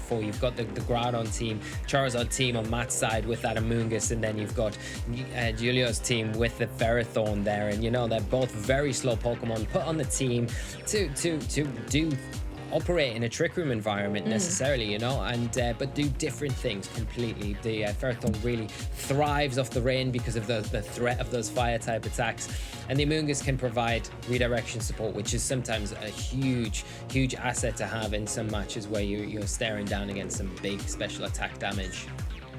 before. You've got the Groudon team, Charizard team on Matt's side with that Amoonguss, and then you've got Giglio's team with the Ferrothorn there. And, you know, they're both very slow Pokemon put on the team to do operate in a Trick Room environment necessarily, you know, and but do different things completely. The Ferrothorn really thrives off the rain because of the threat of those fire type attacks, and the Amoonguss can provide redirection support, which is sometimes a huge asset to have in some matches where you're staring down against some big special attack damage.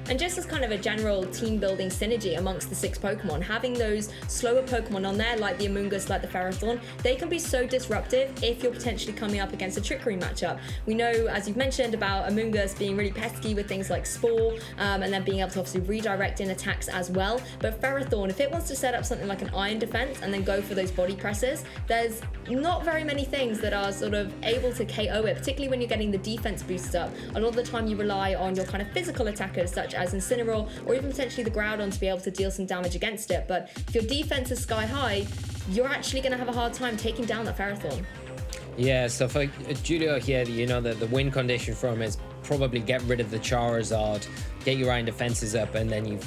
And just as kind of a general team building synergy amongst the 6 Pokemon, having those slower Pokemon on there, like the Amoonguss, like the Ferrothorn, they can be so disruptive if you're potentially coming up against a Trick Room matchup. We know, as you've mentioned, about Amoonguss being really pesky with things like Spore, and then being able to obviously redirect in attacks as well. But Ferrothorn, if it wants to set up something like an Iron Defense and then go for those body presses, there's not very many things that are sort of able to KO it, particularly when you're getting the defense boosts up. A lot of the time you rely on your kind of physical attackers, such as Incineroar or even potentially the Groudon, to be able to deal some damage against it. But if your defense is sky high, you're actually going to have a hard time taking down that Ferrothorn. Yeah, so for Giglio here, you know, the win condition for him is probably get rid of the Charizard, get your Iron Defenses up, and then you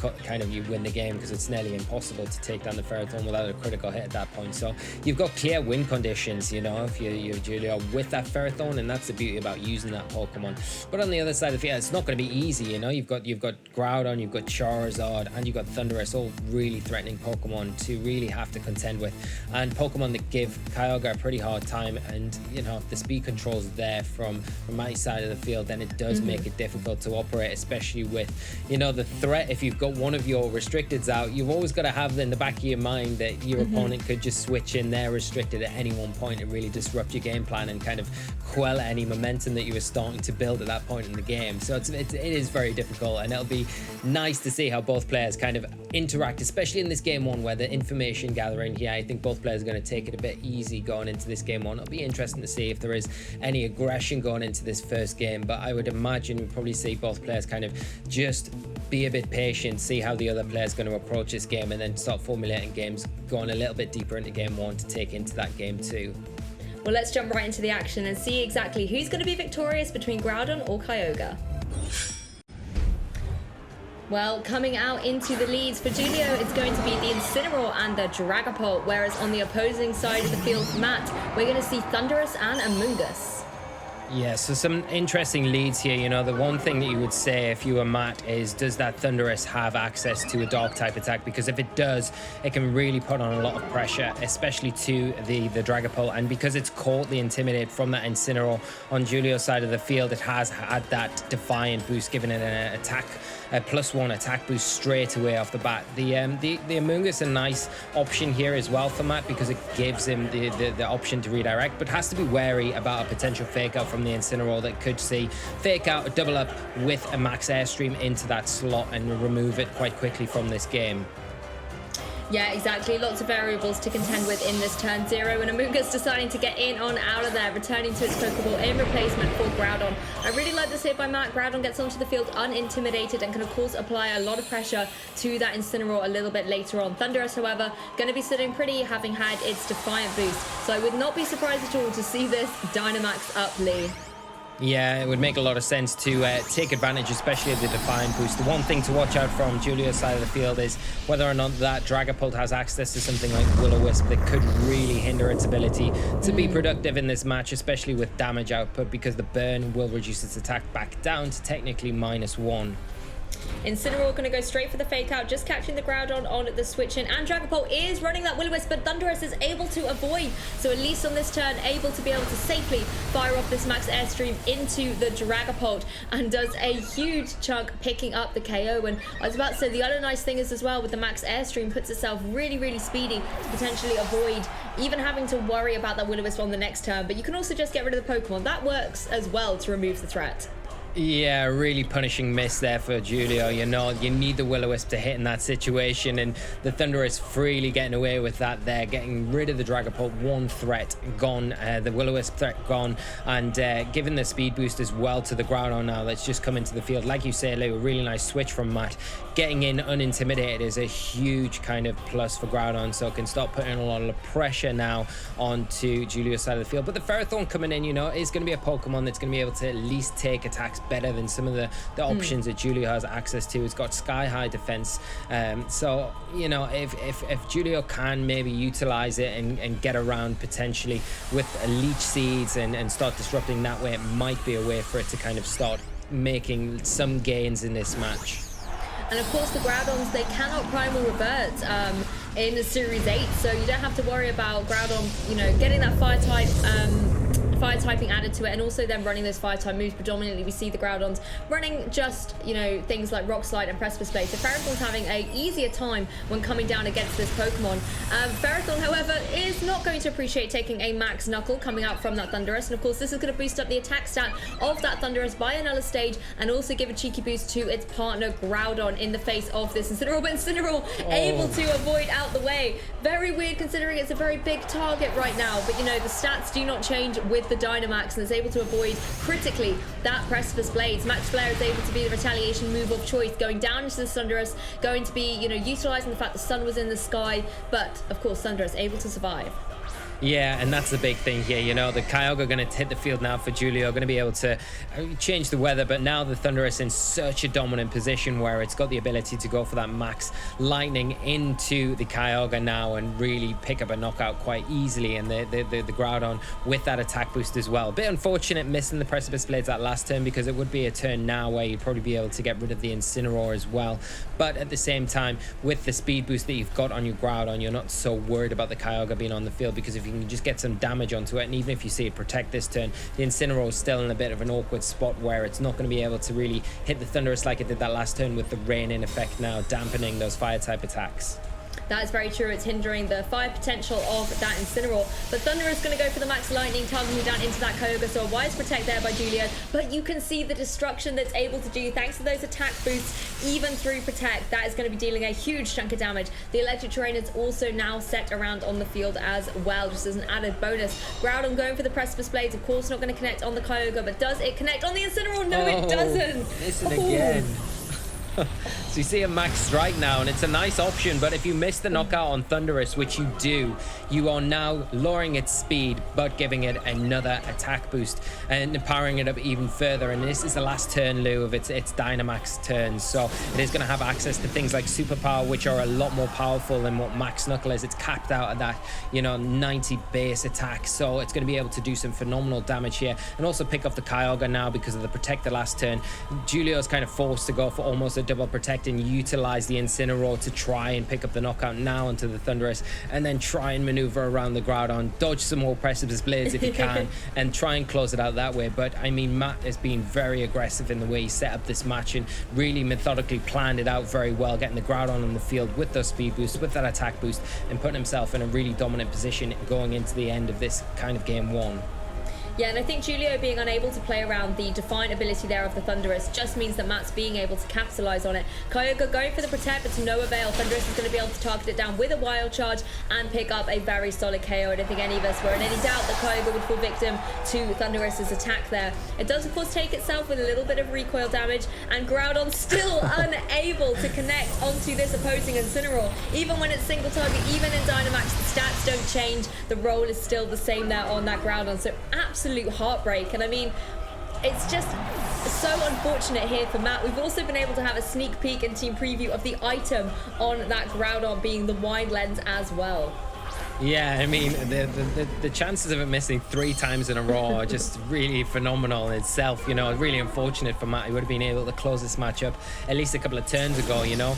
win the game, because it's nearly impossible to take down the Ferrothorn without a critical hit at that point. So you've got clear win conditions, you know, if you're Giglio with that Ferrothorn, and that's the beauty about using that Pokemon. But on the other side of the field, it's not going to be easy, you know. You've got Groudon, you've got Charizard, and you've got Thundurus, all really threatening Pokemon to really have to contend with, and Pokemon that give Kyogre a pretty hard time. And, you know, if the speed control's there from my side of the field, then it does make it difficult to operate, especially with, you know, the threat. If you've got one of your restricteds out, you've always got to have in the back of your mind that your opponent could just switch in their restricted at any one point and really disrupt your game plan and kind of quell any momentum that you were starting to build at that point in the game. So it is very difficult, and it'll be nice to see how both players kind of interact, especially in this game 1 where the information gathering here, I think both players are going to take it a bit easy going into this game 1. It'll be interesting to see if there is any aggression going into this first game, but I would imagine we'll probably see both players kind of just be a bit patient, see how the other player's going to approach this game, and then start formulating games going a little bit deeper into game 1 to take into that game 2. Well, let's jump right into the action and see exactly who's going to be victorious between Groudon or Kyogre. Well, coming out into the leads for Giglio, it's going to be the Incineroar and the Dragapult, whereas on the opposing side of the field, Matt, we're going to see Thundurus and Amoonguss. Yeah, so some interesting leads here. You know, the one thing that you would say if you were Matt is, does that Thundurus have access to a Dark type attack? Because if it does, it can really put on a lot of pressure, especially to the Dragapult. And because it's caught the Intimidate from that Incineroar on Giglio's side of the field, it has had that Defiant boost, giving it an attack, a +1 attack boost straight away off the bat. The Amoonguss a nice option here as well for Matt, because it gives him the option to redirect, but has to be wary about a potential fake out from the Incineroar that could see fake out a double up with a max airstream into that slot and remove it quite quickly from this game. Yeah, exactly. Lots of variables to contend with in this turn 0, and Amoonguss deciding to get in on out of there, returning to its Pokeball in replacement for Groudon. I really like this hit by Matt. Groudon gets onto the field unintimidated and can of course apply a lot of pressure to that Incineroar a little bit later on. Thundurus, however, going to be sitting pretty, having had its Defiant boost, so I would not be surprised at all to see this Dynamax up Lee. Yeah, it would make a lot of sense to take advantage, especially of the Defiant boost. The one thing to watch out from Giglio's side of the field is whether or not that Dragapult has access to something like Will-O-Wisp that could really hinder its ability to be productive in this match, especially with damage output, because the burn will reduce its attack back down to technically -1. Incineroar going to go straight for the fake out, just catching the Groudon on the switch in, and Dragapult is running that Will-O-Wisp, but Thundurus is able to avoid, so at least on this turn able to be able to safely fire off this max airstream into the Dragapult, and does a huge chunk picking up the KO. And I was about to say, the other nice thing is as well, with the max airstream, puts itself really speedy to potentially avoid even having to worry about that Will-O-Wisp on the next turn, but you can also just get rid of the Pokemon. That works as well to remove the threat. Yeah, really punishing miss there for Giglio. You know, you need the Will-O-Wisp to hit in that situation, and the Thundurus freely getting away with that there, getting rid of the Dragapult. One threat gone, the Will-O-Wisp threat gone, and giving the speed boost as well to the Groudon now that's just come into the field. Like you say, a really nice switch from Matt. Getting in unintimidated is a huge kind of plus for Groudon, so it can start putting a lot of pressure now onto Giglio's side of the field. But the Ferrothorn coming in, you know, is going to be a Pokemon that's going to be able to at least take attacks better than some of the options that Giulio has access to. He's got sky high defense, so you know, if Giulio can maybe utilize it and get around potentially with leech seeds and start disrupting that way, it might be a way for it to kind of start making some gains in this match. And of course, the Groudons, they cannot primal revert in the Series 8, so you don't have to worry about Groudon, you know, getting that fire typing added to it, and also then running those fire type moves. Predominantly we see the Groudons running just, you know, things like Rock Slide and Precipice Blade. So Ferrothorn's having a easier time when coming down against this Pokemon. Ferrothorn, however, is not going to appreciate taking a max Knuckle coming out from that Thundurus, and of course this is going to boost up the attack stat of that Thundurus by another stage, and also give a cheeky boost to its partner Groudon in the face of this Incineroar, but Incineroar able to avoid out the way. Very weird considering it's a very big target right now, but you know, the stats do not change with the Dynamax, and is able to avoid critically that Precipice Blades. Max Flare is able to be the retaliation move of choice, going down into the Thundurus, going to be, you know, utilizing the fact the sun was in the sky, but of course Thundurus able to survive. Yeah, and that's the big thing here. You know, the Kyogre going to hit the field now for Giulio, going to be able to change the weather, but now the Thundurus in such a dominant position where it's got the ability to go for that max lightning into the Kyogre now and really pick up a knockout quite easily, and the Groudon with that attack boost as well. A bit unfortunate missing the Precipice Blades that last turn, because it would be a turn now where you'd probably be able to get rid of the Incineroar as well. But at the same time, with the speed boost that you've got on your Groudon, you're not so worried about the Kyogre being on the field, because if you can just get some damage onto it, and even if you see it protect this turn, the Incineroar is still in a bit of an awkward spot where it's not going to be able to really hit the Thundurus like it did that last turn, with the rain in effect now dampening those fire type attacks. That is very true. It's hindering the fire potential of that Incineroar. But Thunder is going to go for the max lightning, targeting down into that Kyogre. So a wise protect there by Giulio. But you can see the destruction that's able to do thanks to those attack boosts, even through protect. That is going to be dealing a huge chunk of damage. The electric terrain is also now set around on the field as well, just as an added bonus. Groudon going for the Precipice Blades. Of course, not going to connect on the Kyogre, but does it connect on the Incineroar? No, it doesn't. Listen again. So you see a max strike now, and it's a nice option, but if you miss the knockout on Thundurus, which you do, you are now lowering its speed but giving it another attack boost and powering it up even further. And this is the last turn, Lou, of its Dynamax turn, so it is going to have access to things like superpower, which are a lot more powerful than what max knuckle is. It's capped out at that, you know, 90 base attack, so it's going to be able to do some phenomenal damage here, and also pick off the Kyogre now because of the protect the last turn. Giulio's kind of forced to go for almost a double protect and utilize the Incineroar to try and pick up the knockout now onto the Thundurus, and then try and maneuver around the Groudon, dodge some more Precipice Blades if you can, and try and close it out that way. But I mean, Matt has been very aggressive in the way he set up this match and really methodically planned it out very well, getting the Groudon on the field with those speed boosts, with that attack boost, and putting himself in a really dominant position going into the end of this kind of game one. Yeah, and I think Giulio being unable to play around the Defiant ability there of the Thundurus just means that Matt's being able to capitalize on it. Kyogre going for the Protect, but to no avail. Thundurus is going to be able to target it down with a Wild Charge and pick up a very solid KO. I don't think any of us were in any doubt that Kyogre would fall victim to Thundurus's attack there. It does, of course, take itself with a little bit of recoil damage, and Groudon still unable to connect onto this opposing Incineroar. Even when it's single target, even in Dynamax, the stats don't change. The roll is still the same there on that Groudon. So absolute heartbreak. And I mean, it's just so unfortunate here for Matt. We've also been able to have a sneak peek and team preview of the item on that Groudon being the wide lens as well. Yeah, I mean, the chances of it missing 3 times in a row are just really phenomenal in itself. You know, really unfortunate for Matt. He would have been able to close this match up at least a couple of turns ago, you know.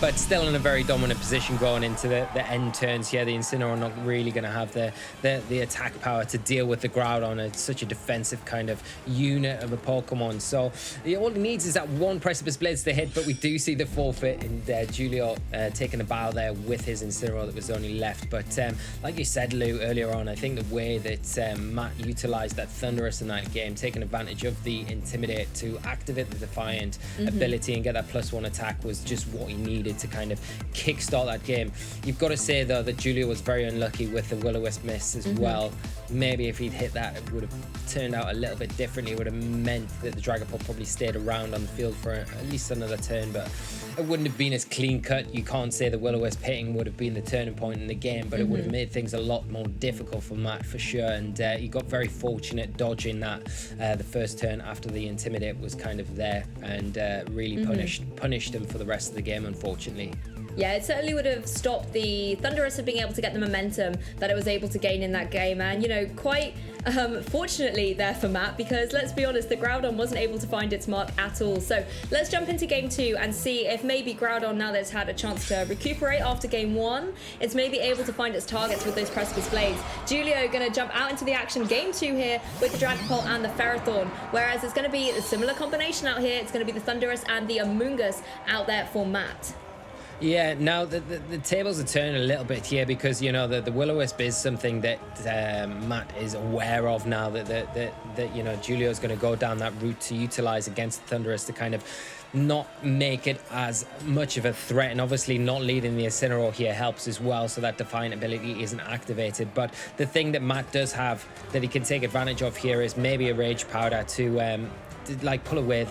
But still in a very dominant position going into the end turns here. The Incineroar not really going to have the attack power to deal with the Groudon. It's such a defensive kind of unit of a Pokemon. So all he needs is that one Precipice Blades to hit, but we do see the forfeit, and Giulio taking a bow there with his Incineroar that was only left. But like you said, Lou, earlier on, I think the way that Matt utilized that Thundurus in that game, taking advantage of the Intimidate to activate the Defiant ability and get that +1 attack, was just what he needed to kind of kickstart that game. You've got to say, though, that Giulio was very unlucky with the Will-O-Wisp miss as well. maybe if he'd hit that, it would have turned out a little bit differently. It would have meant that the Dragapult probably stayed around on the field for at least another turn, but it wouldn't have been as clean cut. You can't say the Will-O-Wisp hitting would have been the turning point in the game, but it would have made things a lot more difficult for Matt for sure. And he got very fortunate dodging that the first turn after the Intimidate was kind of there, and really punished him for the rest of the game, unfortunately. Yeah, it certainly would have stopped the Thunderous from being able to get the momentum that it was able to gain in that game. And, you know, quite fortunately there for Matt, because let's be honest, the Groudon wasn't able to find its mark at all. So let's jump into game 2 and see if maybe Groudon, now that it's had a chance to recuperate after game 1, it's maybe able to find its targets with those Precipice Blades. Giulio going to jump out into the action game 2 here with the Dragapult and the Ferrothorn, whereas it's going to be a similar combination out here. It's going to be the Thunderous and the Amoonguss out there for Matt. Yeah, now the tables are turning a little bit here, because you know the Will-O-Wisp is something that Matt is aware of now, that you know Giulio's going to go down that route to utilize against the Thunderous to kind of not make it as much of a threat, and obviously not leading the Incineroar here helps as well, so that Defiant ability isn't activated. But the thing that Matt does have that he can take advantage of here is maybe a Rage Powder to like pull away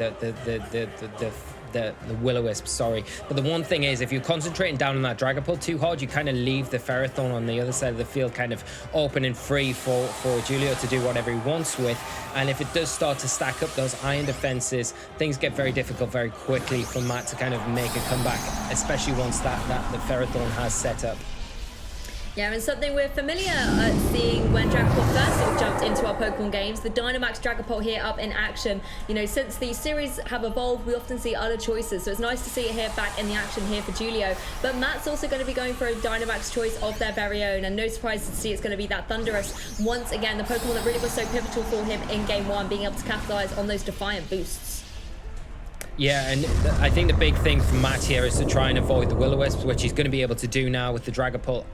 the Will-O-Wisp, sorry. But the one thing is, if you're concentrating down on that Dragapult too hard, you kind of leave the Ferrothorn on the other side of the field kind of open and free for Giulio to do whatever he wants with. And if it does start to stack up those iron defenses, things get very difficult very quickly for Matt to kind of make a comeback, especially once that the Ferrothorn has set up. Yeah, and something we're familiar seeing when Dragapult first sort of jumped into our Pokemon games, the Dynamax Dragapult here up in action. You know, since the series have evolved, we often see other choices, so it's nice to see it here back in the action here for Giulio. But Matt's also going to be going for a Dynamax choice of their very own, and no surprise to see it's going to be that Thunderous. Once again, the Pokemon that really was so pivotal for him in Game 1, being able to capitalize on those Defiant boosts. Yeah, and I think the big thing for Matt here is to try and avoid the Will-O-Wisp, which he's going to be able to do now with the Dragapult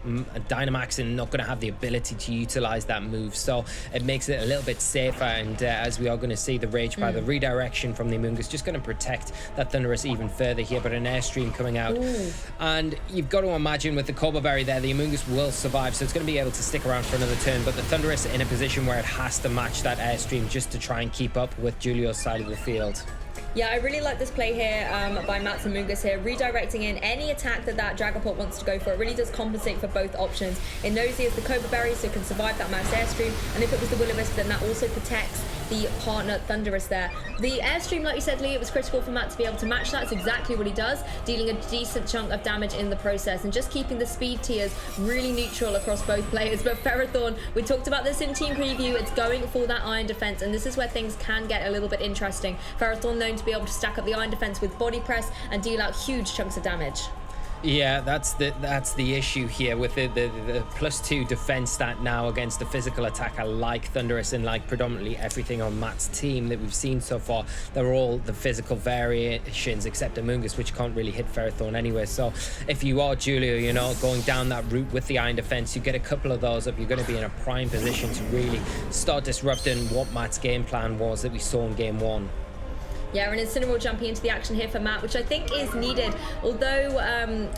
Dynamax, and not going to have the ability to utilize that move. So it makes it a little bit safer, and as we are going to see, the Rage by the redirection from the Amoonguss just going to protect that Thunderous even further here. But an Airstream coming out, and you've got to imagine with the Cobble Berry there, the Amoonguss will survive, so it's going to be able to stick around for another turn. But the Thunderous in a position where it has to match that Airstream just to try and keep up with Giulio's side of the field. Yeah, I really like this play here by Matt's Amoonguss here, redirecting in any attack that Dragapult wants to go for. It really does compensate for both options. It knows he has the Cobra Berry, so it can survive that Max Airstream, and if it was the Will-O-Wisp, then that also protects the partner Thunderous there. The Airstream, like you said, Lee, it was critical for Matt to be able to match that. It's exactly what he does, dealing a decent chunk of damage in the process, and just keeping the speed tiers really neutral across both players. But Ferrothorn, we talked about this in team preview, it's going for that iron defense, and this is where things can get a little bit interesting. Ferrothorn known to be able to stack up the iron defense with body press and deal out huge chunks of damage. Yeah, that's the issue here with the +2 defense stat now against the physical attacker like Thunderous, and like predominantly everything on Matt's team that we've seen so far. They're all the physical variations except Amoonguss, which can't really hit Ferrothorn anyway. So if you are Giulio, you know, going down that route with the iron defense, you get a couple of those up, you're going to be in a prime position to really start disrupting what Matt's game plan was that we saw in Game 1. Yeah, and Incineroar jumping into the action here for Matt, which I think is needed. Although,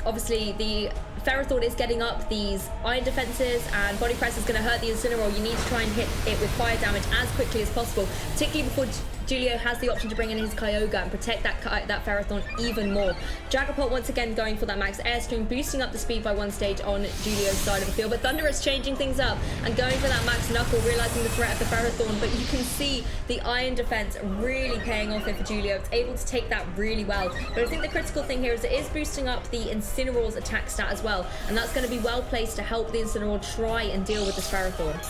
obviously, the Ferrothorn is getting up these iron defenses, and body press is going to hurt the Incineroar. You need to try and hit it with fire damage as quickly as possible, particularly before Giulio has the option to bring in his Kyogre and protect that Ferrothorn even more. Dragapult once again going for that Max Airstream, boosting up the speed by one stage on Giulio's side of the field. But Thunderous changing things up and going for that Max Knuckle, realizing the threat of the Ferrothorn. But you can see the iron defense really paying off here for Giulio. It's able to take that really well. But I think the critical thing here is it is boosting up the Incineroar's attack stat as well. And that's going to be well placed to help the Incineroar try and deal with this Ferrothorn.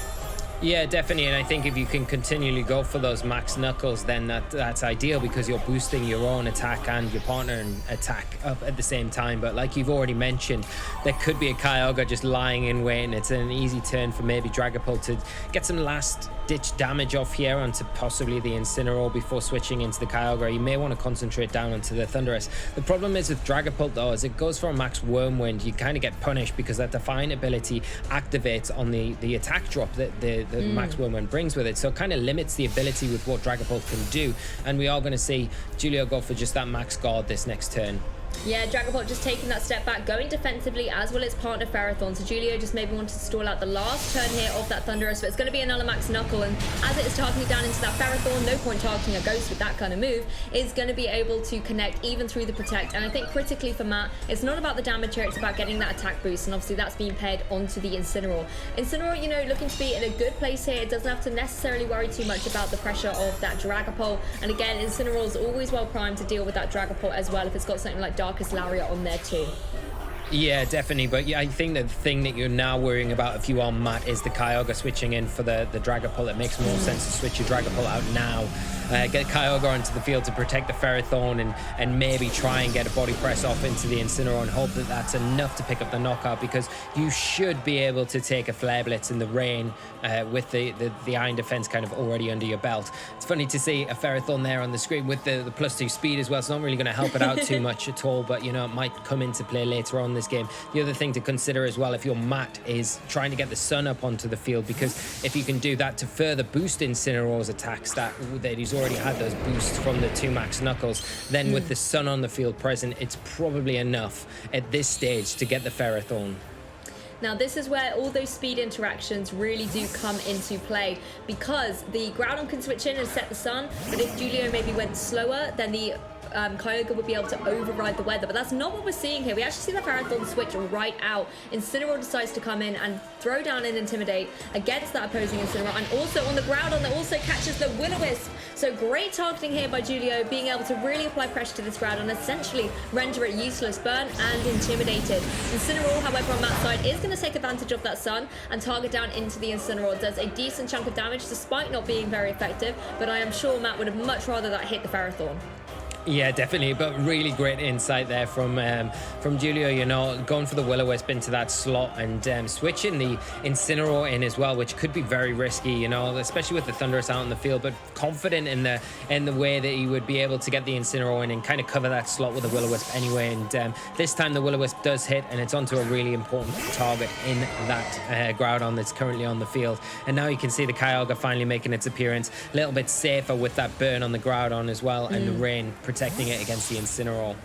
Yeah, definitely, and I think if you can continually go for those max knuckles, then that's ideal, because you're boosting your own attack and your partner attack up at the same time. But like you've already mentioned, there could be a Kyogre just lying in wait, and it's an easy turn for maybe Dragapult to get some last-ditch damage off here onto possibly the Incineroar before switching into the Kyogre. You may want to concentrate down onto the Thunderous. The problem is with Dragapult, though, as it goes for a max Wormwind, you kind of get punished because that Defiant ability activates on the attack drop that the Max Wormwind brings with it, so it kind of limits the ability with what Dragapult can do. And we are going to see Giulio go for just that Max Guard this next turn. Yeah, Dragapult just taking that step back, going defensively as well as partner Ferrothorn. So Giulio just maybe wanted to stall out the last turn here of that Thunderous, but it's going to be another Max Knuckle, and as it is targeting down into that Ferrothorn, no point targeting a Ghost with that kind of move, is going to be able to connect even through the Protect. And I think critically for Matt, it's not about the damage here, it's about getting that attack boost, and obviously that's being paired onto the Incineroar. Incineroar, you know, looking to be in a good place here. It doesn't have to necessarily worry too much about the pressure of that Dragapult, and again, Incineroar is always well primed to deal with that Dragapult as well if it's got something like Darkest Lariat on there too. Yeah, definitely. But yeah, I think the thing that you're now worrying about if you are Matt is the Kyogre switching in for the Dragapult. It makes more sense to switch your Dragapult out now. Get Kyogre onto the field to protect the Ferrothorn and maybe try and get a body press off into the Incineroar and hope that that's enough to pick up the knockout, because you should be able to take a Flare Blitz in the rain with the Iron Defense kind of already under your belt. It's funny to see a Ferrothorn there on the screen with the +2 speed as well. It's not really going to help it out too much at all, but you know, it might come into play later on this game. The other thing to consider as well, if you're Matt, is trying to get the Sun up onto the field, because if you can do that to further boost Incineroar's attack stat, that he's already had those boosts from the 2 Max Knuckles, then with the Sun on the field present, it's probably enough at this stage to get the Ferrothorn. Now this is where all those speed interactions really do come into play, because the Groudon can switch in and set the Sun, but if Giulio maybe went slower, then the Kyogre would be able to override the weather, but that's not what we're seeing here. We actually see the Ferrothorn switch right out. Incineroar decides to come in and throw down and Intimidate against that opposing Incineroar, and also on the Groudon that also catches the Will-O-Wisp. So great targeting here by Giulio, being able to really apply pressure to this Groudon, essentially render it useless, burn and intimidated. Incineroar, however, on that side is going to take advantage of that Sun and target down into the Incineroar. Does a decent chunk of damage despite not being very effective, but I am sure Matt would have much rather that hit the Ferrothorn. Yeah, definitely, but really great insight there from Giulio, you know, going for the Will-O-Wisp into that slot and switching the Incineroar in as well, which could be very risky, you know, especially with the Thunderous out in the field, but confident in the way that he would be able to get the Incineroar in and kind of cover that slot with the Will-O-Wisp anyway. And this time the Will-O-Wisp does hit, and it's onto a really important target in that Groudon that's currently on the field. And now you can see the Kyogre finally making its appearance, a little bit safer with that burn on the Groudon as well, and the rain protecting it against the Incineroar.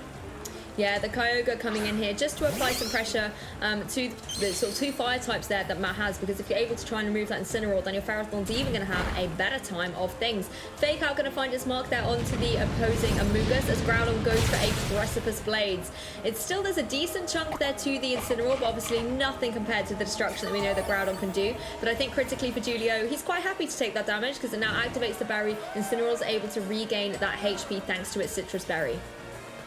Yeah, the Kyogre coming in here just to apply some pressure to the sort of 2 fire types there that Matt has, because if you're able to try and remove that Incineroar, then your Ferrothorn's even going to have a better time of things. Fake Out going to find its mark there onto the opposing Amoonguss as Groudon goes for a Precipice Blades. There's a decent chunk there to the Incineroar, but obviously nothing compared to the destruction that we know that Groudon can do. But I think critically for Giulio, he's quite happy to take that damage because it now activates the berry. Incineroar's able to regain that HP thanks to its Citrus Berry.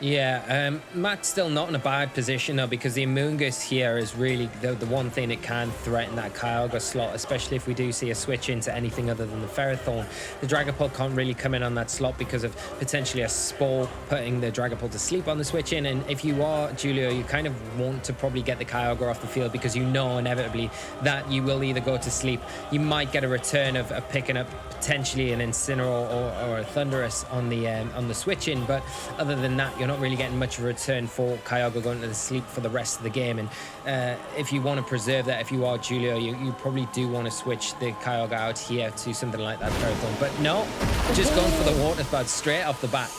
Yeah, Matt's still not in a bad position though, because the Amoonguss here is really the one thing that can threaten that Kyogre slot, especially if we do see a switch into anything other than the Ferrothorn. The Dragapult can't really come in on that slot because of potentially a Spore putting the Dragapult to sleep on the switch in, and if you are Giulio, you kind of want to probably get the Kyogre off the field, because you know inevitably that you will either go to sleep. You might get a return of picking up potentially an Incineroar or a Thunderous on the switch in, but other than that, you're not really getting much of a return for Kyogre going to sleep for the rest of the game. And if you want to preserve that, if you are Giulio, you probably do want to switch the Kyogre out here to something like that Ferrothorn. But no, just going for the Water Spout straight off the bat.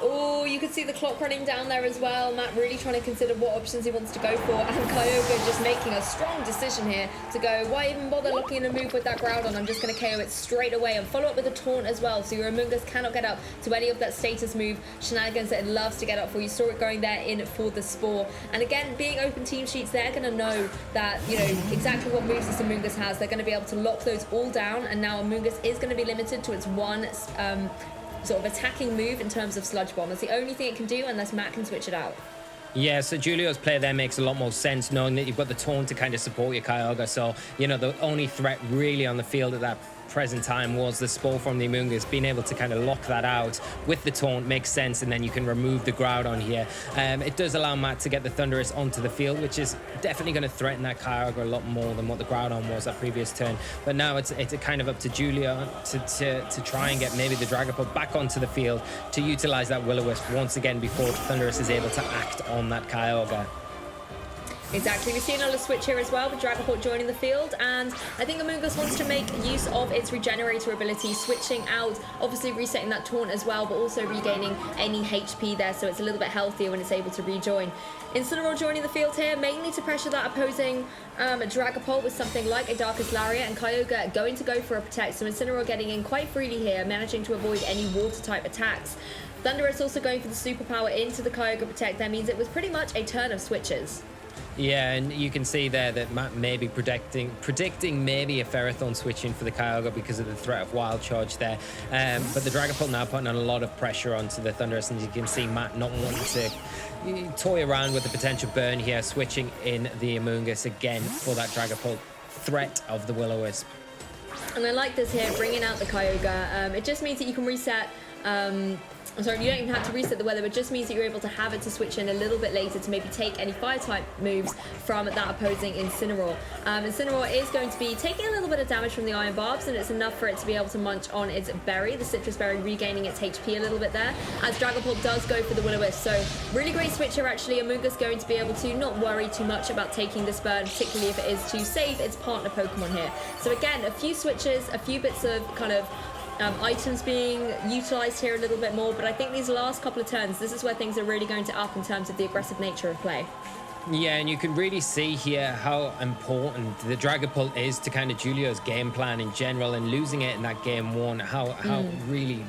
Oh, you can see the clock running down there as well. Matt really trying to consider what options he wants to go for, and Kyogre just making a strong decision here to go, why even bother looking in a move with that Groudon? I'm just going to KO it straight away and follow up with a Taunt as well, so your Amoonguss cannot get up to any of that status move shenanigans that it loves to get up for. You saw it going there in for the Spore, and again, being open team sheets, they're going to know that, you know, exactly what moves this Amoonguss has. They're going to be able to lock those all down, and now Amoonguss is going to be limited to its one sort of attacking move in terms of Sludge Bomb. That's the only thing it can do unless Matt can switch it out. Yeah, so Giulio's play there makes a lot more sense, knowing that you've got the Taunt to kind of support your Kyogre. So, you know, the only threat really on the field at that present time was the Spore from the Amoonguss. Being able to kind of lock that out with the Taunt makes sense, and then you can remove the Groudon here. It does allow Matt to get the Thunderous onto the field, which is definitely going to threaten that Kyogre a lot more than what the Groudon was that previous turn. But now it's kind of up to Giulio to try and get maybe the Dragapult back onto the field to utilize that Will-O-Wisp once again before Thunderous is able to act on that Kyogre. Exactly, we've seen another switch here as well with Dragapult joining the field, and I think Amoonguss wants to make use of its regenerator ability, switching out, obviously resetting that taunt as well, but also regaining any HP there, so it's a little bit healthier when it's able to rejoin. Incineroar joining the field here, mainly to pressure that opposing Dragapult with something like a Darkest Lariat, and Kyogre going to go for a Protect, so Incineroar getting in quite freely here, managing to avoid any water-type attacks. Thundurus also going for the superpower into the Kyogre Protect. That means it was pretty much a turn of switches. Yeah, and you can see there that Matt may be predicting maybe a Ferrothorn switching for the Kyogre because of the threat of Wild Charge there. But the Dragapult now putting on a lot of pressure onto the Thundurus, and you can see Matt not wanting to toy around with the potential burn here, switching in the Amoonguss again for that Dragapult threat of the Will-O-Wisp. And I like this here, bringing out the Kyogre. It just means that you can reset... I'm sorry, you don't even have to reset the weather, but it just means that you're able to have it to switch in a little bit later to maybe take any fire-type moves from that opposing Incineroar. Incineroar is going to be taking a little bit of damage from the Iron Barbs, and it's enough for it to be able to munch on its berry, the Citrus Berry, regaining its HP a little bit there, as Dragapult does go for the Will-O-Wisp. So really great switch here, actually. Amoonguss going to be able to not worry too much about taking this burn, particularly if it is to save its partner Pokemon here. So again, a few switches, a few bits of kind of items being utilized here a little bit more, but I think these last couple of turns, this is where things are really going to up in terms of the aggressive nature of play. Yeah, and you can really see here how important the Dragapult is to kind of Julio's game plan in general, and losing it in that game one, how really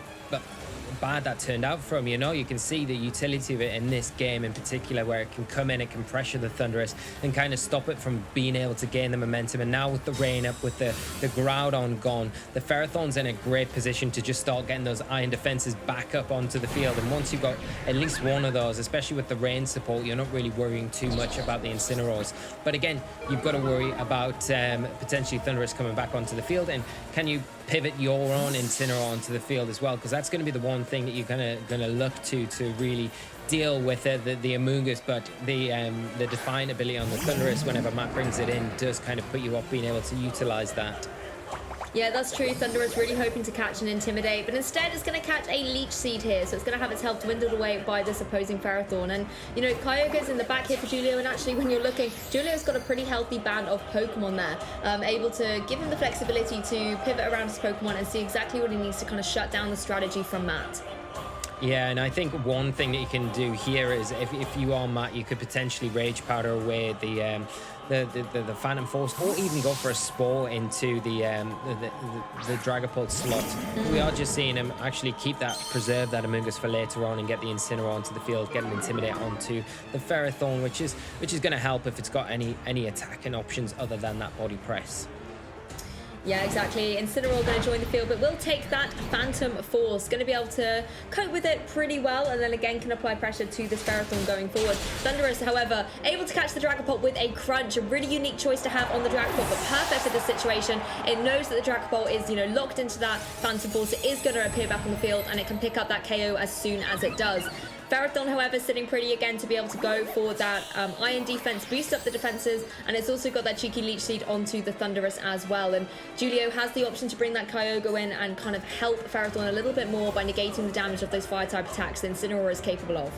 bad that turned out for him. You know, you can see the utility of it in this game in particular, where it can come in, it can pressure the Thundurus and kind of stop it from being able to gain the momentum. And now with the rain up, with the Groudon gone, the Ferrothorn's in a great position to just start getting those iron defenses back up onto the field. And once you've got at least one of those, especially with the rain support, you're not really worrying too much about the Incineroars. But again, you've got to worry about potentially Thundurus coming back onto the field, and can you pivot your own Incineroar onto the field as well, because that's going to be the one thing that you're gonna look to really deal with the Amoonguss. But the Defiant ability on the Thundurus, whenever Matt brings it in, does kind of put you off being able to utilize that. Yeah, that's true. Thundurus really hoping to catch and intimidate, but instead it's going to catch a Leech Seed here, so it's going to have its health dwindled away by this opposing Ferrothorn. And, you know, Kyogre's in the back here for Julio, and actually when you're looking, Julio's got a pretty healthy band of Pokemon there, able to give him the flexibility to pivot around his Pokemon and see exactly what he needs to kind of shut down the strategy from Matt. Yeah, and I think one thing that you can do here is if you are Matt, you could potentially Rage Powder away the Phantom Force, or even go for a Spore into the Dragapult slot. We are just seeing him actually preserve that Amoonguss for later on and get the Incineroar onto the field, get him Intimidate onto the Ferrothorn, which is going to help if it's got any attacking options other than that Body Press. Yeah, exactly. Incineroar going to join the field, but will take that Phantom Force. Going to be able to cope with it pretty well, and then again can apply pressure to this Ferrothorn going forward. Thundurus, however, able to catch the Dragapult with a Crunch. A really unique choice to have on the Dragapult, but perfect for this situation. It knows that the Dragapult is, you know, locked into that Phantom Force. It is going to appear back on the field, and it can pick up that KO as soon as it does. Ferrothorn, however, sitting pretty again to be able to go for that Iron Defense, boost up the defenses, and it's also got that cheeky Leech Seed onto the Thundurus as well. And Julio has the option to bring that Kyogre in and kind of help Ferrothorn a little bit more by negating the damage of those Fire-type attacks that Incineroar is capable of.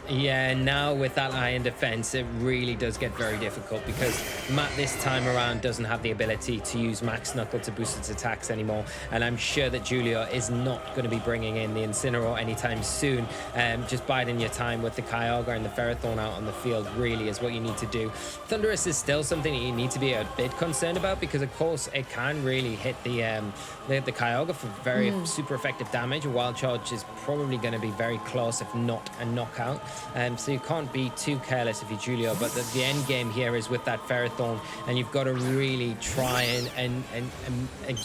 Yeah, now with that iron defense, it really does get very difficult, because Matt this time around doesn't have the ability to use Max Knuckle to boost its attacks anymore, and I'm sure that Julio is not going to be bringing in the Incineroar anytime soon. Just biding your time with the Kyogre and the Ferrothorn out on the field really is what you need to do. Thundurus is still something that you need to be a bit concerned about, because of course it can really hit the Kyogre for very super effective damage. A Wild Charge is probably going to be very close, if not a knockout. So you can't be too careless if you're Julio, but the end game here is with that Ferrothorn, and you've got to really try and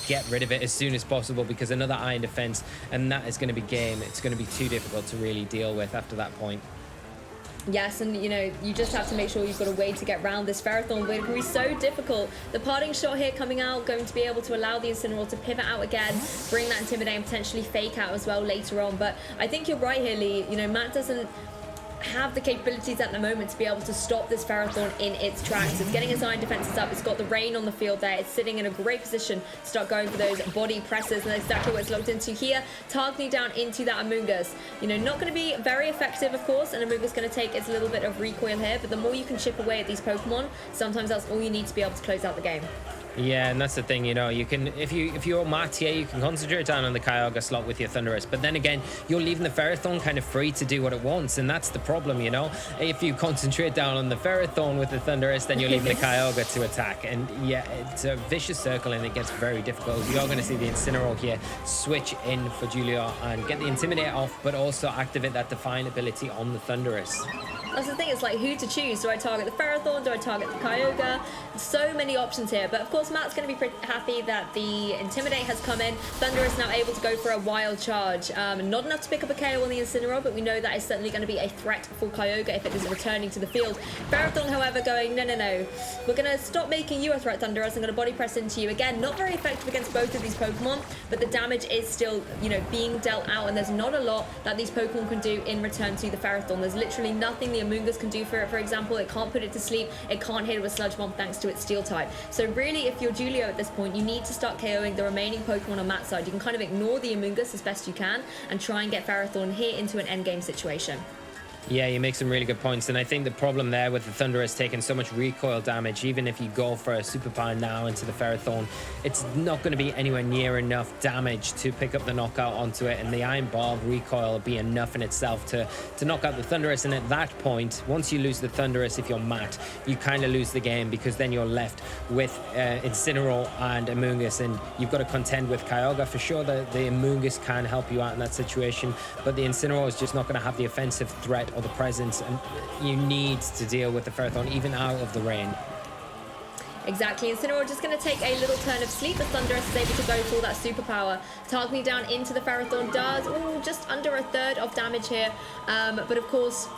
get rid of it as soon as possible, because another iron defense and that is going to be game. It's going to be too difficult to really deal with after that point. Yes, and you know, you just have to make sure you've got a way to get around this Ferrothorn, but it can be so difficult. The Parting Shot here coming out, going to be able to allow the Incineroar to pivot out again, bring that Intimidate and potentially fake out as well later on. But I think you're right here, Lee. You know, Matt doesn't... have the capabilities at the moment to be able to stop this Ferrothorn in its tracks. It's getting its iron defenses up. It's got the rain on the field there. It's sitting in a great position to start going for those body presses, and that's exactly what it's locked into here. Targeting down into that Amoonguss. You know, not going to be very effective, of course, and Amoonguss going to take its little bit of recoil here, but the more you can chip away at these Pokemon, sometimes that's all you need to be able to close out the game. Yeah, and that's the thing, you know, you can, if you're Matt here, you can concentrate down on the Kyogre slot with your Thunderous, but then again, you're leaving the Ferrothorn kind of free to do what it wants, and that's the problem, you know. If you concentrate down on the Ferrothorn with the Thunderous, then you're leaving the Kyogre to attack, and yeah, it's a vicious circle, and it gets very difficult. You are going to see the Incineroar here switch in for Giulio and get the Intimidate off, but also activate that Defiant ability on the Thunderous. That's the thing, it's like who to choose. Do I target the Ferrothorn? Do I target the Kyogre? So many options here, but of course Matt's going to be pretty happy that the Intimidate has come in. Thunder is now able to go for a Wild Charge. Not enough to pick up a KO on the Incineroar, but we know that is certainly going to be a threat for Kyogre if it is returning to the field. Ferrothorn, however, going, no. We're going to stop making you a threat, Thunderous. I'm going to Body Press into you. Again, not very effective against both of these Pokemon, but the damage is still, you know, being dealt out, and there's not a lot that these Pokemon can do in return to the Ferrothorn. There's literally nothing the Amoonguss can do for it, for example. It can't put it to sleep. It can't hit it with Sludge Bomb thanks to its Steel type. So really, if you're Giulio at this point, you need to start KOing the remaining Pokemon on Matt's side. You can kind of ignore the Amoonguss as best you can and try and get Ferrothorn here into an endgame situation. Yeah, you make some really good points, and I think the problem there with the Thunder is taking so much recoil damage. Even if you go for a Superpower now into the Ferrothorn, it's not going to be anywhere near enough damage to pick up the knockout onto it, and the Iron Barb recoil will be enough in itself to knock out the Thunderous. And at that point, once you lose the Thunderous, if you're Matt, you kind of lose the game, because then you're left with Incineroar and Amoonguss, and you've got to contend with Kyogre. For sure, the Amoonguss can help you out in that situation, but the Incineroar is just not going to have the offensive threat or the presence, and you need to deal with the Ferrothorn even out of the rain. Exactly, Incineroar just going to take a little turn of sleep. The Thunderous is able to go for that superpower. Targeting down into the Ferrothorn does just under a third of damage here, but of course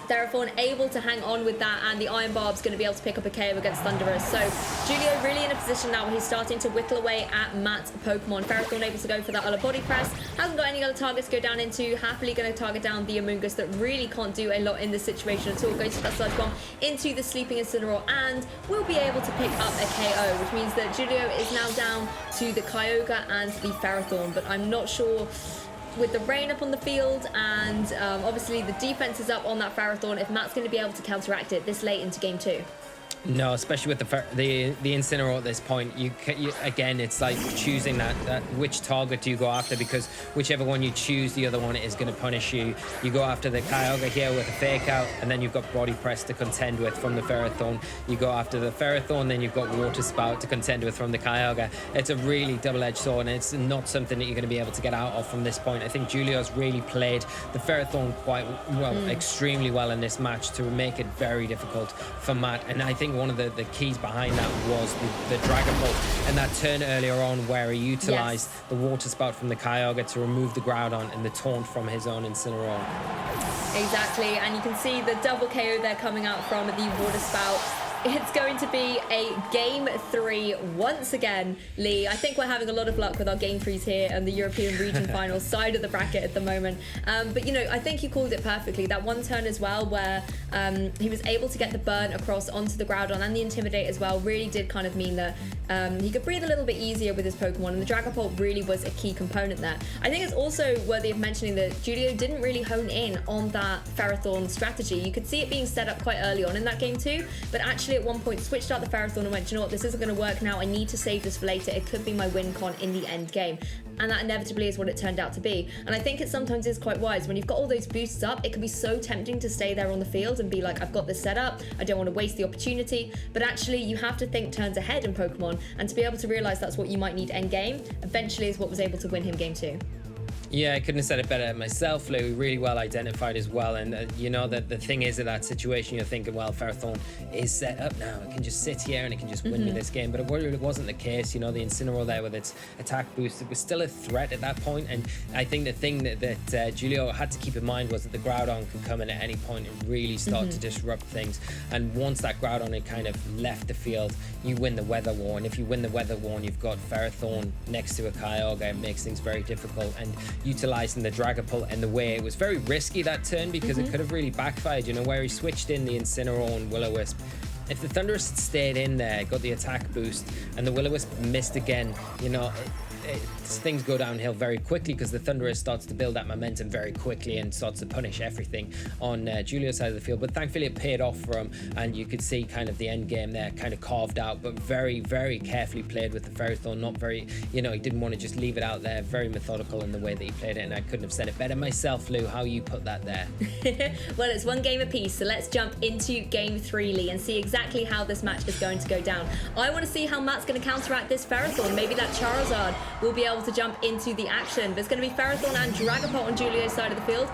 Ferrothorn able to hang on with that, and the Iron Barb's going to be able to pick up a KO against Thunderous. So Giulio really in a position now where he's starting to whittle away at Matt's Pokemon. Ferrothorn able to go for that other Body Press. Hasn't got any other targets to go down into. Happily going to target down the Amoonguss that really can't do a lot in this situation at all. Goes for that Sludge Bomb into the sleeping Incineroar and will be able to pick up a KO, which means that Giulio is now down to the Kyogre and the Ferrothorn. But I'm not sure, with the rain up on the field and obviously the defense is up on that Ferrothorn, if Matt's going to be able to counteract it this late into game 2. No, especially with the Incineroar at this point. You again, it's like choosing that which target do you go after, because whichever one you choose, the other one is going to punish you. You go after the Kyogre here with a Fake Out, and then you've got Body Press to contend with from the Ferrothorn. You go after the Ferrothorn, then you've got Water Spout to contend with from the Kyogre. It's a really double-edged sword, and it's not something that you're going to be able to get out of from this point. I think Giulio's really played the Ferrothorn quite well, extremely well in this match, to make it very difficult for Matt. And I think one of the keys behind that was the Dragon Bolt and that turn earlier on where he utilized the Water Spout from the Kyogre to remove the Groudon and the taunt from his own Incineroar. Exactly, and you can see the double KO there coming out from the Water Spout. It's going to be a game 3 once again, Lee. I think we're having a lot of luck with our game 3s here and the European region final side of the bracket at the moment. But you know, I think you called it perfectly. That one turn as well where he was able to get the burn across onto the Groudon and the Intimidate as well really did kind of mean that he could breathe a little bit easier with his Pokemon, and the Dragon Bolt really was a key component there. I think it's also worthy of mentioning that Giulio didn't really hone in on that Ferrothorn strategy. You could see it being set up quite early on in that game 2, but actually at one point switched out the Ferrothorn and went, you know what, this isn't going to work now. I need to save this for later. It could be my win con in the end game. And that inevitably is what it turned out to be. And I think it sometimes is quite wise. When you've got all those boosts up, it can be so tempting to stay there on the field and be like, I've got this set up, I don't want to waste the opportunity. But actually, you have to think turns ahead in Pokemon, and to be able to realize that's what you might need end game, eventually is what was able to win him game 2. Yeah, I couldn't have said it better myself, Lou. Really well identified as well. And you know that the thing is, in that situation, you're thinking, well, Ferrothorn is set up now. It can just sit here and it can just win me this game. But it wasn't the case. You know, the Incineroar there with its attack boost, it was still a threat at that point. And I think the thing that Giulio had to keep in mind was that the Groudon could come in at any point and really start to disrupt things. And once that Groudon had kind of left the field, you win the Weather War. And if you win the Weather War and you've got Ferrothorn next to a Kyogre, it makes things very difficult. And utilizing the Dragapult in the way. It was very risky that turn because it could have really backfired, you know, where he switched in the Incineroar and Will-O-Wisp. If the Thundurus had stayed in there, got the attack boost, and the Will-O-Wisp missed again, you know, things go downhill very quickly because the Thundurus starts to build that momentum very quickly and starts to punish everything on Giulio's side of the field. But thankfully it paid off for him, and you could see kind of the end game there kind of carved out, but very, very carefully played with the Ferrothorn. Not very, you know, he didn't want to just leave it out there. Very methodical in the way that he played it, and I couldn't have said it better myself. Lou, how you put that there? Well, it's one game apiece, so let's jump into game 3, Lee, and see exactly how this match is going to go down. I want to see how Matt's going to counteract this Ferrothorn. Maybe that Charizard will be able to jump into the action. There's going to be Ferrothorn and Dragapult on Giulio's side of the field,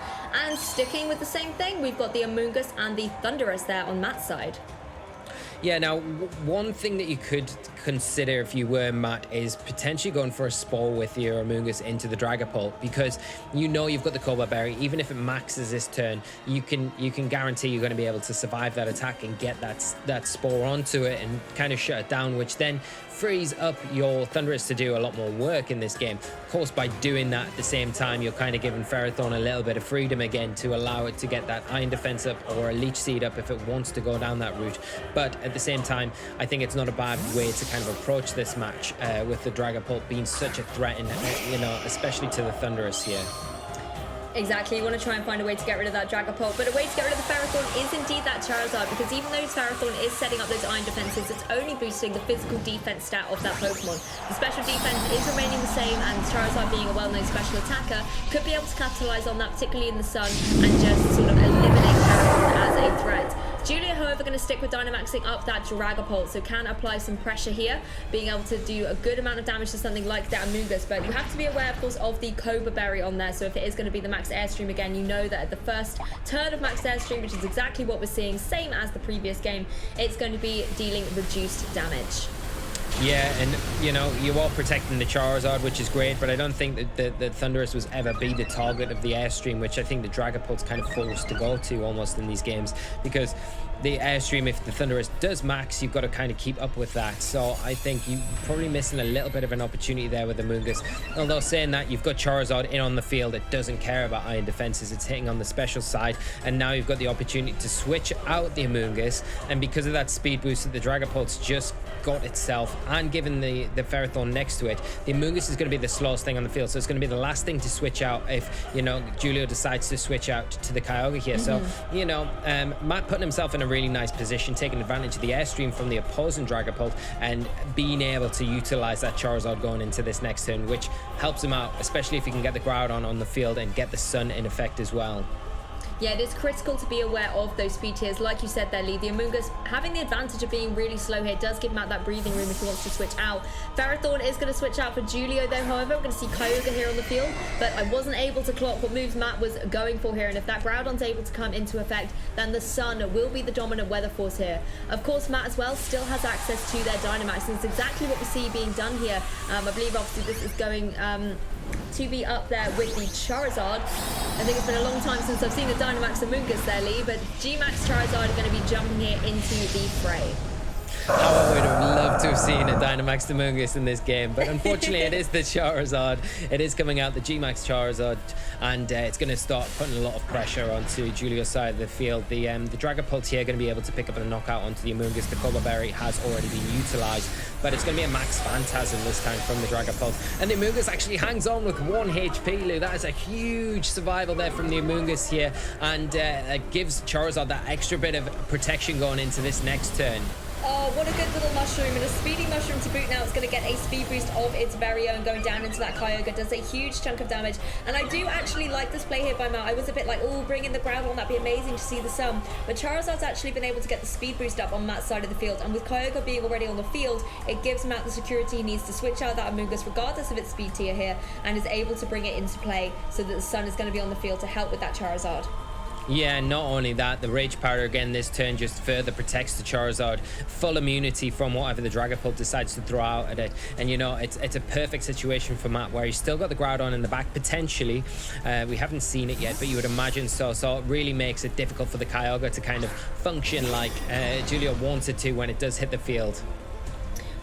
and sticking with the same thing, we've got the Amoonguss and the Thundurus there on Matt's side. Yeah, now, one thing that you could consider if you were Matt is potentially going for a Spore with your Amoonguss into the Dragapult, because you know you've got the Cobalt Berry. Even if it maxes this turn, you can guarantee you're going to be able to survive that attack and get that Spore onto it and kind of shut it down, which then frees up your Thundurus to do a lot more work in this game. Of course, by doing that at the same time, you're kind of giving Ferrothorn a little bit of freedom again to allow it to get that Iron Defense up or a Leech Seed up if it wants to go down that route. But at the same time, I think it's not a bad way to kind of approach this match with the Dragapult being such a threat, you know, especially to the Thundurus here. Exactly, you want to try and find a way to get rid of that Dragapult, but a way to get rid of the Ferrothorn is indeed that Charizard, because even though Ferrothorn is setting up those iron defenses, it's only boosting the physical defense stat of that Pokemon. The special defense is remaining the same, and Charizard, being a well-known special attacker, could be able to capitalize on that, particularly in the sun, and just sort of eliminate Ferrothorn as a threat. Giulio, however, going to stick with Dynamaxing up that Dragapult, so can apply some pressure here, being able to do a good amount of damage to something like that Amoonguss. But you have to be aware, of course, of the Cobra Berry on there, so if it is going to be the Max Airstream again, you know that at the first turn of Max Airstream, which is exactly what we're seeing, same as the previous game, it's going to be dealing reduced damage. Yeah, and you know, you are protecting the Charizard, which is great, but I don't think that the Thundurus was ever be the target of the Airstream, which I think the Dragapult's kind of forced to go to almost in these games, because the Airstream, if the Thundurus does max, you've got to kind of keep up with that. So I think you're probably missing a little bit of an opportunity there with the Amoonguss. Although saying that, you've got Charizard in on the field. It doesn't care about iron defenses. It's hitting on the special side, and now you've got the opportunity to switch out the Amoonguss, and because of that speed boost that the Dragapult's just got itself, and given the Ferrothorn next to it, the Amoonguss is going to be the slowest thing on the field, so it's going to be the last thing to switch out if, you know, Giulio decides to switch out to the Kyogre here. So, you know, Matt putting himself in a really nice position, taking advantage of the Airstream from the opposing Dragapult and being able to utilize that Charizard going into this next turn, which helps him out, especially if he can get the Groudon on the field and get the Sun in effect as well. Yeah, it is critical to be aware of those speed tiers. Like you said there, Lee, the Amoonguss having the advantage of being really slow here does give him out that breathing room if he wants to switch out. Ferrothorn is going to switch out for Giulio though, however. We're going to see Kyogre here on the field, but I wasn't able to clock what moves Matt was going for here, and if that Groudon's able to come into effect, then the Sun will be the dominant weather force here. Of course, Matt as well still has access to their Dynamax, and it's exactly what we see being done here. I believe obviously this is going to be up there with the Charizard. I think it's been a long time since I've seen the Dynamax Amoonguss there, Lee, but G-Max Charizard are going to be jumping here into the fray. How I would have loved to have seen a Dynamax Amoonguss in this game, but unfortunately it is the Charizard. It is coming out, the G-Max Charizard, and it's going to start putting a lot of pressure onto Giulio's side of the field. The Dragapult here going to be able to pick up a knockout onto the Amoonguss. The Cobalt Berry has already been utilized, but it's going to be a Max Phantasm this time from the Dragapult. And the Amoonguss actually hangs on with 1 HP, Lou. That is a huge survival there from the Amoonguss here, and it gives Charizard that extra bit of protection going into this next turn. Oh, what a good little mushroom, and a speedy mushroom to boot now. It's going to get a speed boost of its very own going down into that Kyogre. Does a huge chunk of damage, and I do actually like this play here by Matt. I was a bit like, oh, bring in the Groudon, that'd be amazing to see the Sun. But Charizard's actually been able to get the speed boost up on Matt's side of the field, and with Kyogre being already on the field, it gives Matt the security he needs to switch out that Amoonguss regardless of its speed tier here, and is able to bring it into play so that the Sun is going to be on the field to help with that Charizard. Yeah, not only that, the Rage Powder again this turn just further protects the Charizard. Full immunity from whatever the Dragapult decides to throw out at it. And you know, it's a perfect situation for Matt where he's still got the Groudon in the back, potentially. We haven't seen it yet, but you would imagine so. So it really makes it difficult for the Kyogre to kind of function like Giulio wanted to when it does hit the field.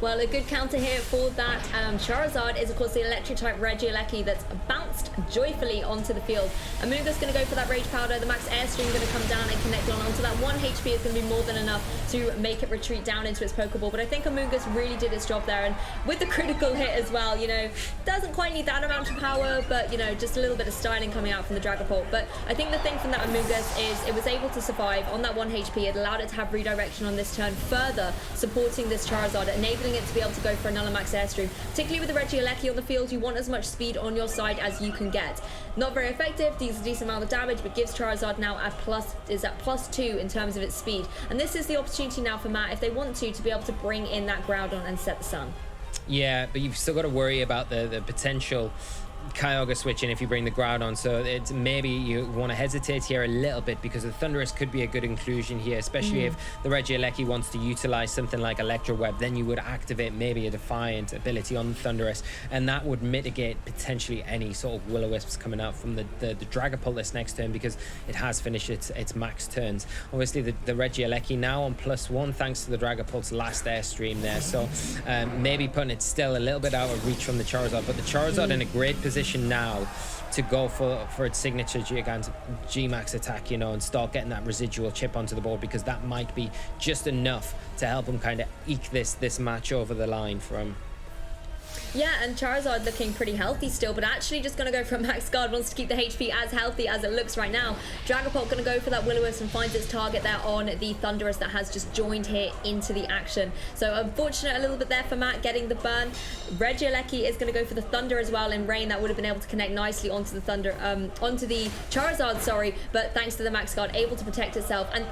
Well, a good counter here for that Charizard is, of course, the Electric-type Regieleki that's advanced joyfully onto the field. Amoonguss going to go for that Rage Powder. The Max Airstream going to come down and connect onto that. 1 HP is going to be more than enough to make it retreat down into its Pokeball. But I think Amoonguss really did its job there. And with the critical hit as well, you know, doesn't quite need that amount of power, but, you know, just a little bit of styling coming out from the Dragapult. But I think the thing from that Amoonguss is it was able to survive on that 1 HP. It allowed it to have redirection on this turn, further supporting this Charizard, enabling it to be able to go for another Max Airstream. Particularly with the Regieleki on the field, you want as much speed on your side as you can get. Not very effective, deals a decent amount of damage, but gives Charizard now at +2 in terms of its speed. And this is the opportunity now for Matt, if they want to be able to bring in that Groudon and set the sun. Yeah, but you've still got to worry about the potential Kyogre switching if you bring the Groudon, so it's maybe you want to hesitate here a little bit, because the Thundurus could be a good inclusion here, especially if the Regieleki wants to utilize something like Electro Web. Then you would activate maybe a Defiant ability on the Thundurus, and that would mitigate potentially any sort of Will-O-Wisps coming out from the Dragapult this next turn, because it has finished its max turns. Obviously the Regieleki now on +1 thanks to the Dragapult's last Airstream there, so maybe putting it still a little bit out of reach from the Charizard, but the Charizard in a great position now to go for its signature G-Max attack, you know, and start getting that residual chip onto the board, because that might be just enough to help him kind of eke this match over the line for him. Yeah, and Charizard looking pretty healthy still, but actually just going to go for a Max Guard, wants to keep the HP as healthy as it looks right now. Dragapult going to go for that Will-O-Wisp and finds its target there on the Thundurus that has just joined here into the action. So unfortunate a little bit there for Matt getting the burn. Regieleki is going to go for the Thunder as well in Rain. That would have been able to connect nicely onto the onto the Charizard, sorry, but thanks to the Max Guard, able to protect itself. And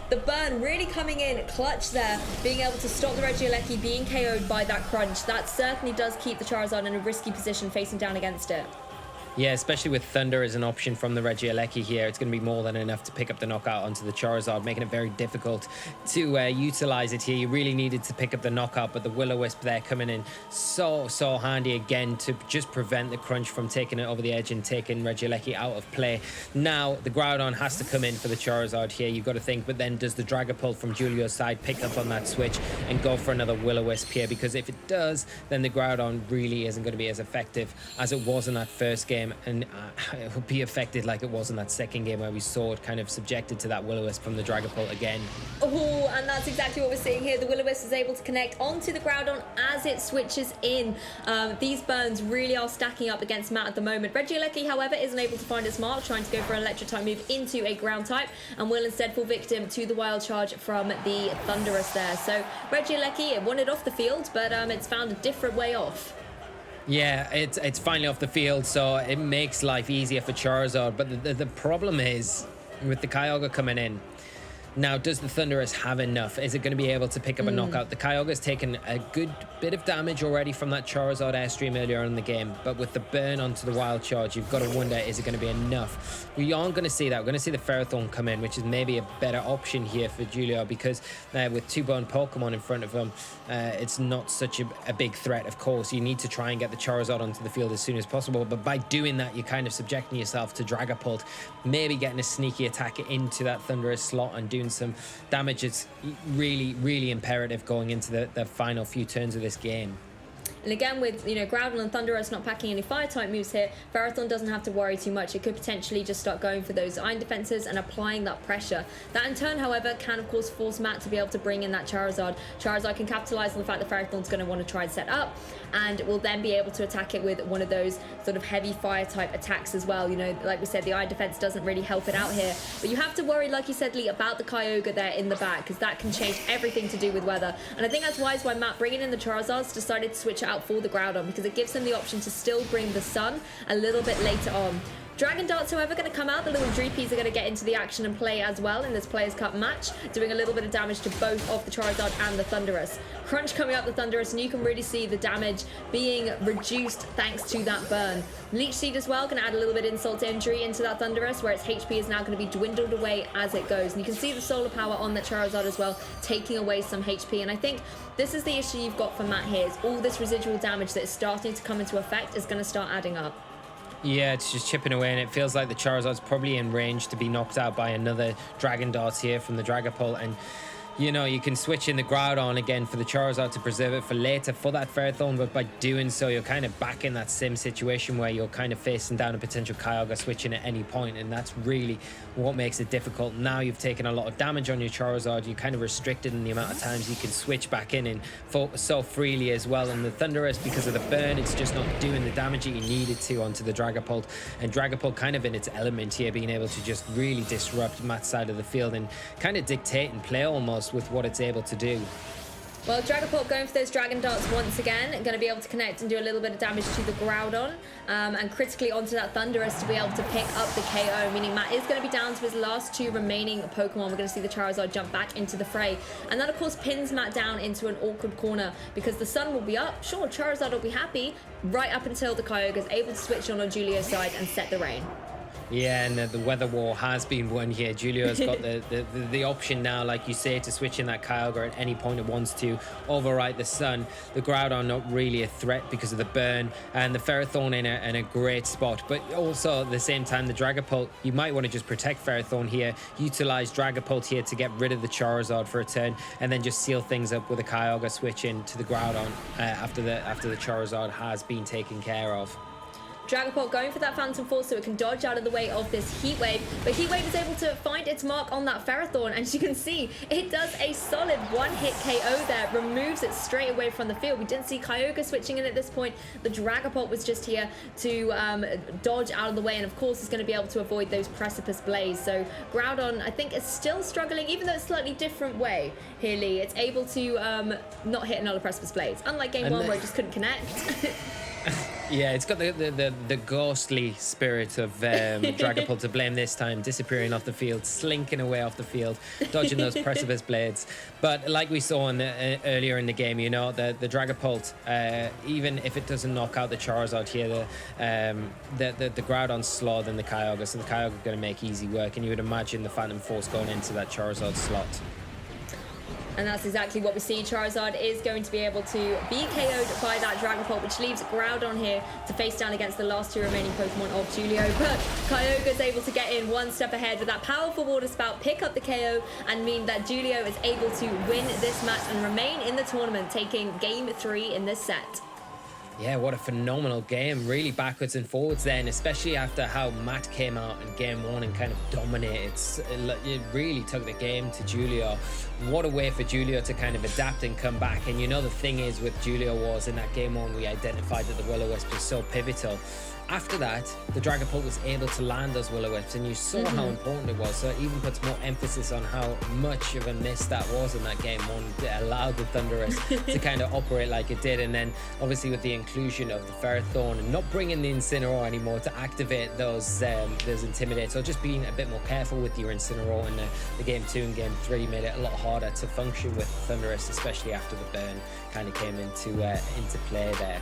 the burn really coming in clutch there, being able to stop the Regieleki being KO'd by that crunch. That certainly does keep the Charizard in a risky position facing down against it. Yeah, especially with Thunder as an option from the Regieleki here, it's going to be more than enough to pick up the knockout onto the Charizard, making it very difficult to utilize it here. You really needed to pick up the knockout, but the Will-O-Wisp there coming in so handy again to just prevent the crunch from taking it over the edge and taking Regieleki out of play. Now the Groudon has to come in for the Charizard here, you've got to think, but then does the Dragapult from Julio's side pick up on that switch and go for another Will-O-Wisp here? Because if it does, then the Groudon really isn't going to be as effective as it was in that first game, and it will be affected like it was in that second game where we saw it kind of subjected to that Will-O-Wisp from the Dragapult again. Oh, and that's exactly what we're seeing here. The Will-O-Wisp is able to connect onto the Groudon as it switches in. These burns really are stacking up against Matt at the moment. Regieleki, however, isn't able to find its mark, trying to go for an electric type move into a ground type, and will instead fall victim to the wild charge from the Thundurus there. So Regieleki, it wanted off the field, but it's found a different way off. Yeah, it's finally off the field, so it makes life easier for Charizard. But the problem is, with the Kyogre coming in, now does the Thundurus have enough? Is it going to be able to pick up a knockout? The Kyogre's taken a good bit of damage already from that Charizard Airstream earlier on in the game, but with the burn onto the Wild Charge, you've got to wonder, is it going to be enough? We aren't going to see that. We're going to see the Ferrothorn come in, which is maybe a better option here for Giulio, because with 2 bone Pokemon in front of him, it's not such a big threat. Of course, you need to try and get the Charizard onto the field as soon as possible, but by doing that, you're kind of subjecting yourself to Dragapult, maybe getting a sneaky attack into that Thundurus slot and doing some damage. It's really imperative going into the final few turns of this game. And again, with Groudon and Thundurus not packing any fire type moves here, Ferrothorn doesn't have to worry too much. It could potentially just start going for those iron defenses and applying that pressure. That in turn, however, can of course force Matt to be able to bring in that Charizard. Charizard can capitalize on the fact that Ferrothorn's going to want to try and set up, and will then be able to attack it with one of those sort of heavy fire type attacks as well. Like we said, the iron defense doesn't really help it out here, but you have to worry, like you said, Lee, about the Kyogre there in the back, because that can change everything to do with weather. And I think that's why Matt, bringing in the Charizards, decided to switch out for the Groudon, because it gives him the option to still bring the sun a little bit later on. Dragon Dart's, however, going to come out. The little Dreepies are going to get into the action and play as well in this Players' Cup match, doing a little bit of damage to both of the Charizard and the Thundurus. Crunch coming up the Thundurus, and you can really see the damage being reduced thanks to that burn. Leech Seed as well, going to add a little bit of insult to injury into that Thundurus, where its HP is now going to be dwindled away as it goes. And you can see the solar power on that Charizard as well, taking away some HP. And I think this is the issue you've got for Matt here, is all this residual damage that is starting to come into effect is going to start adding up. Yeah, it's just chipping away, and it feels like the Charizard's probably in range to be knocked out by another Dragon Dart here from the Dragapult. And You know, you can switch in the Groudon again for the Charizard to preserve it for later for that Ferrothorn, but by doing so, you're kind of back in that sim situation where you're kind of facing down a potential Kyogre switching at any point, and that's really what makes it difficult. Now you've taken a lot of damage on your Charizard, you're kind of restricted in the amount of times you can switch back in and so freely as well. And the Thundurus, because of the burn, it's just not doing the damage that you needed to onto the Dragapult, and Dragapult kind of in its element here, being able to just really disrupt Matt's side of the field and kind of dictate and play almost with what it's able to do. Well, Dragapult going for those Dragon Darts once again, going to be able to connect and do a little bit of damage to the Groudon, and critically onto that Thundurus to be able to pick up the KO, meaning Matt is going to be down to his last 2 remaining Pokemon. We're going to see the Charizard jump back into the fray, and that of course pins Matt down into an awkward corner because the sun will be up. Sure, Charizard will be happy right up until the Kyogre is able to switch on Julio's side and set the rain. Yeah, and the weather war has been won here. Julio's got the option now, like you say, to switch in that Kyogre at any point it wants to, overwrite the sun. The Groudon not really a threat because of the burn, and the Ferrothorn in a great spot. But also at the same time, the Dragapult, you might want to just protect Ferrothorn here, utilize Dragapult here to get rid of the Charizard for a turn, and then just seal things up with a Kyogre switch in to the Groudon after the Charizard has been taken care of. Dragapult going for that Phantom Force so it can dodge out of the way of this Heat Wave, but Heat Wave is able to find its mark on that Ferrothorn, and as you can see, it does a solid one-hit KO there, removes it straight away from the field. We didn't see Kyogre switching in at this point. The Dragapult was just here to dodge out of the way, and of course is going to be able to avoid those Precipice Blades. So Groudon, I think, is still struggling, even though it's a slightly different way here, Lee. It's able to not hit another Precipice Blades, unlike Game 1 where it just couldn't connect. Yeah, it's got the ghostly spirit of Dragapult to blame this time, disappearing off the field, slinking away off the field, dodging those Precipice Blades. But like we saw earlier in the game, you know, the Dragapult, even if it doesn't knock out the Charizard here, the Groudon's slower than the Kyogre, so the Kyogre going to make easy work, and you would imagine the Phantom Force going into that Charizard slot. And that's exactly what we see. Charizard is going to be able to be KO'd by that Dragapult, which leaves Groudon here to face down against the last 2 remaining Pokemon of Julio. But Kyogre is able to get in one step ahead with that powerful Water Spout, pick up the KO, and mean that Julio is able to win this match and remain in the tournament, taking Game 3 in this set. Yeah, what a phenomenal game. Really backwards and forwards then, especially after how Matt came out in Game 1 and kind of dominated. It really took the game to Julio. What a way for Julio to kind of adapt and come back. And you know, the thing is with Julio was in that Game 1, we identified that the Will-O-Wisp was so pivotal. After that, the Dragapult was able to land those Will-O-Wisps, and you saw how important it was. So it even puts more emphasis on how much of a miss that was in that Game 1. It allowed the Thundurus to kind of operate like it did. And then obviously with the inclusion of the Ferrothorn and not bringing the Incineroar anymore to activate those Intimidates, so just being a bit more careful with your Incineroar in the Game 2 and Game 3 made it a lot harder to function with Thundurus, especially after the burn kind of came into play there.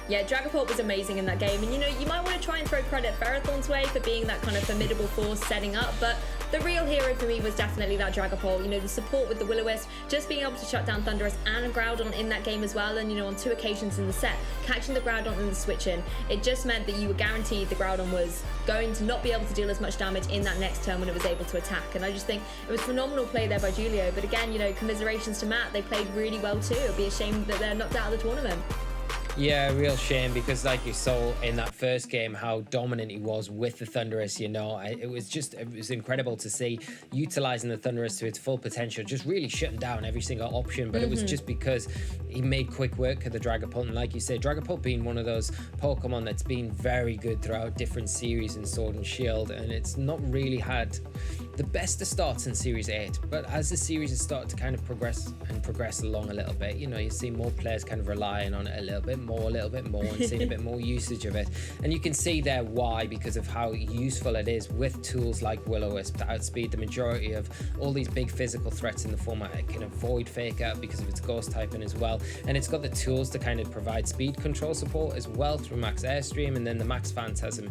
Yeah, Dragapult was amazing in that game, and you know, you might want to try and throw credit Ferrothorn's way for being that kind of formidable force setting up, but the real hero for me was definitely that Dragapult. You know, the support with the Will-O-Wisp, just being able to shut down Thundurus and Groudon in that game as well, and you know, on 2 occasions in the set, catching the Groudon in the switch in, it just meant that you were guaranteed the Groudon was going to not be able to deal as much damage in that next turn when it was able to attack. And I just think it was phenomenal play there by Julio, but again, you know, commiserations to Matt, they played really well too. It'd be a shame that they're knocked out of the tournament. Yeah, real shame, because like you saw in that first game how dominant he was with the Thundurus. You know, it was incredible to see utilizing the Thundurus to its full potential, just really shutting down every single option. But it was just because he made quick work of the Dragapult, and like you said, Dragapult being one of those Pokemon that's been very good throughout different series in Sword and Shield, and it's not really had the best of starts in Series 8, but as the series has started to kind of progress along a little bit, you know, you see more players kind of relying on it a little bit more, and seeing a bit more usage of it. And you can see there why, because of how useful it is with tools like Will-O-Wisp to outspeed the majority of all these big physical threats in the format. It can avoid Fake Out because of its Ghost typing as well, and it's got the tools to kind of provide speed control support as well through Max Airstream, and then the Max Phantasm